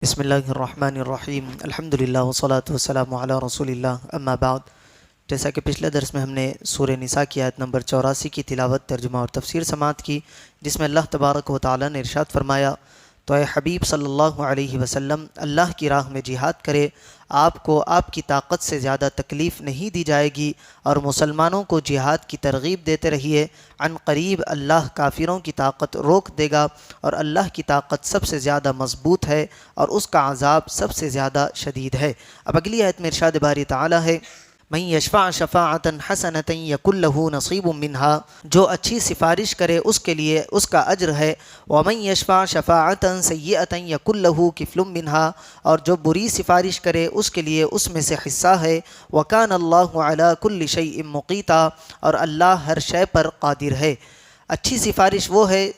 بسم اللہ الرحمن الرحیم الحمدللہ والصلاة والسلام علی رسول اللہ اما بعد۔ جیسا کہ پچھلے درس میں ہم نے سورہ نساء کی آیت نمبر 84 کی تلاوت، ترجمہ اور تفسیر سماعت کی، جس میں اللہ تبارک و تعالی نے ارشاد فرمایا، تو اے حبیب صلی اللہ علیہ وسلم اللہ کی راہ میں جہاد کرے، آپ کو آپ کی طاقت سے زیادہ تکلیف نہیں دی جائے گی، اور مسلمانوں کو جہاد کی ترغیب دیتے رہیے۔ عن قریب اللہ کافروں کی طاقت روک دے گا، اور اللہ کی طاقت سب سے زیادہ مضبوط ہے، اور اس کا عذاب سب سے زیادہ شدید ہے۔ اب اگلی آیت میں ارشاد باری تعالی ہے، من یشفع شفاعۃ حسنۃ یکن لہ نصیب منہا، جو اچھی سفارش کرے اس کے لیے اس کا اجر ہے، ومن یشفع شفاعۃ سیئۃ یکن لہ کفل منہا، اور جو بری سفارش کرے اس کے لیے اس میں سے حصہ ہے، وکان اللہ علی کل شیء مقیتا، اور اللہ ہر شے پر قادر ہے۔ اچھی سفارش وہ ہے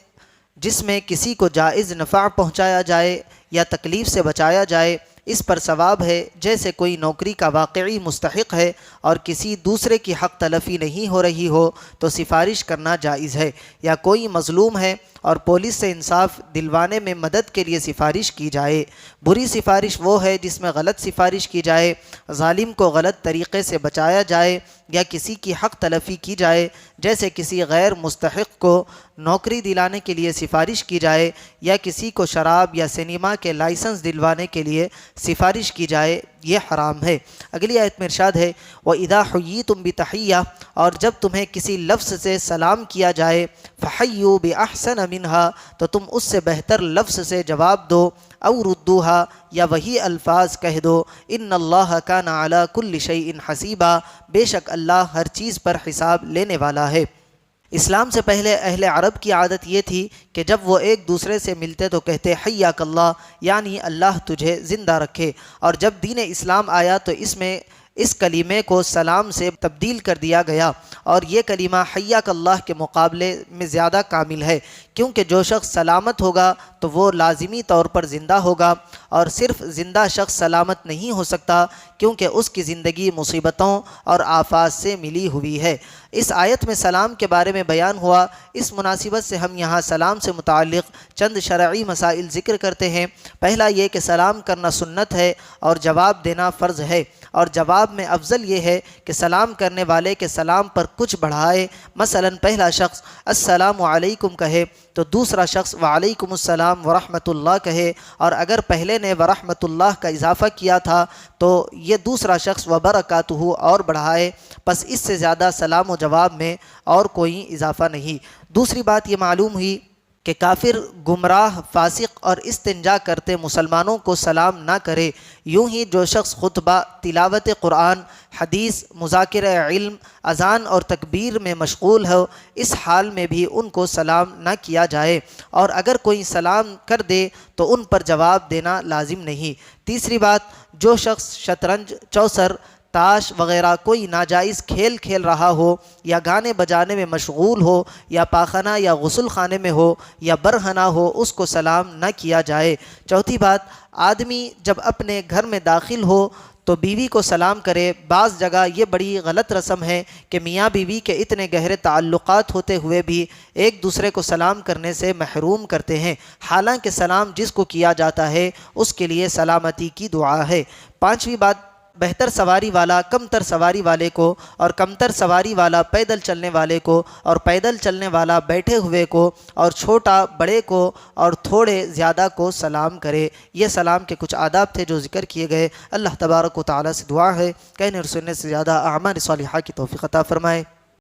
جس میں کسی کو جائز نفع پہنچایا جائے یا تکلیف سے بچایا جائے، اس پر ثواب ہے، جیسے کوئی نوکری کا واقعی مستحق ہے اور کسی دوسرے کی حق تلفی نہیں ہو رہی ہو تو سفارش کرنا جائز ہے، یا کوئی مظلوم ہے اور پولیس سے انصاف دلوانے میں مدد کے لیے سفارش کی جائے۔ بری سفارش وہ ہے جس میں غلط سفارش کی جائے، ظالم کو غلط طریقے سے بچایا جائے یا کسی کی حق تلفی کی جائے، جیسے کسی غیر مستحق کو نوکری دلانے کے لیے سفارش کی جائے، یا کسی کو شراب یا سینما کے لائسنس دلوانے کے لیے سفارش کی جائے، یہ حرام ہے۔ اگلی آیت میں ارشاد ہے، وَإِذَا حُيِّيتُم بِتَحِيَّةٍ، اور جب تمہیں کسی لفظ سے سلام کیا جائے، فَحَيُّوا بِأَحْسَنَ مِنْهَا، تو تم اس سے بہتر لفظ سے جواب دو، او ردوہا، یا وہی الفاظ کہہ دو، ان اللہ کان علی کل شیء حسیبا، بے شک اللہ ہر چیز پر حساب لینے والا ہے۔ اسلام سے پہلے اہل عرب کی عادت یہ تھی کہ جب وہ ایک دوسرے سے ملتے تو کہتے حیاک اللہ، یعنی اللہ تجھے زندہ رکھے، اور جب دین اسلام آیا تو اس میں اس کلمے کو سلام سے تبدیل کر دیا گیا، اور یہ کلمہ حیاک اللہ کے مقابلے میں زیادہ کامل ہے، کیونکہ جو شخص سلامت ہوگا تو وہ لازمی طور پر زندہ ہوگا، اور صرف زندہ شخص سلامت نہیں ہو سکتا، کیونکہ اس کی زندگی مصیبتوں اور آفات سے ملی ہوئی ہے۔ اس آیت میں سلام کے بارے میں بیان ہوا، اس مناسبت سے ہم یہاں سلام سے متعلق چند شرعی مسائل ذکر کرتے ہیں۔ پہلا یہ کہ سلام کرنا سنت ہے اور جواب دینا فرض ہے، اور جواب میں افضل یہ ہے کہ سلام کرنے والے کے سلام پر کچھ بڑھائے، مثلا پہلا شخص السلام علیکم کہے تو دوسرا شخص وعلیکم السلام ورحمۃ اللہ کہے، اور اگر پہلے نے ورحمۃ اللہ کا اضافہ کیا تھا تو یہ دوسرا شخص وبرکاتہ اور بڑھائے، پس اس سے زیادہ سلام و جواب میں اور کوئی اضافہ نہیں۔ دوسری بات یہ معلوم ہوئی کہ کافر، گمراہ، فاسق اور استنجا کرتے مسلمانوں کو سلام نہ کرے۔ یوں ہی جو شخص خطبہ، تلاوت قرآن، حدیث، مذاکرہ علم، اذان اور تکبیر میں مشغول ہو، اس حال میں بھی ان کو سلام نہ کیا جائے، اور اگر کوئی سلام کر دے تو ان پر جواب دینا لازم نہیں۔ تیسری بات، جو شخص شطرنج، چوسر، تاش وغیرہ کوئی ناجائز کھیل کھیل رہا ہو، یا گانے بجانے میں مشغول ہو، یا پاخانہ یا غسل خانے میں ہو، یا برہنہ ہو، اس کو سلام نہ کیا جائے۔ چوتھی بات، آدمی جب اپنے گھر میں داخل ہو تو بیوی کو سلام کرے۔ بعض جگہ یہ بڑی غلط رسم ہے کہ میاں بیوی کے اتنے گہرے تعلقات ہوتے ہوئے بھی ایک دوسرے کو سلام کرنے سے محروم کرتے ہیں، حالانکہ سلام جس کو کیا جاتا ہے اس کے لیے سلامتی کی دعا ہے۔ پانچویں بات، بہتر سواری والا کمتر سواری والے کو، اور کمتر سواری والا پیدل چلنے والے کو، اور پیدل چلنے والا بیٹھے ہوئے کو، اور چھوٹا بڑے کو اور تھوڑے زیادہ کو سلام کرے۔ یہ سلام کے کچھ آداب تھے جو ذکر کیے گئے۔ اللہ تبارک و تعالی سے دعا ہے کہ انہیں اور سننے سے زیادہ اعمال صالحہ کی توفیق عطا فرمائے۔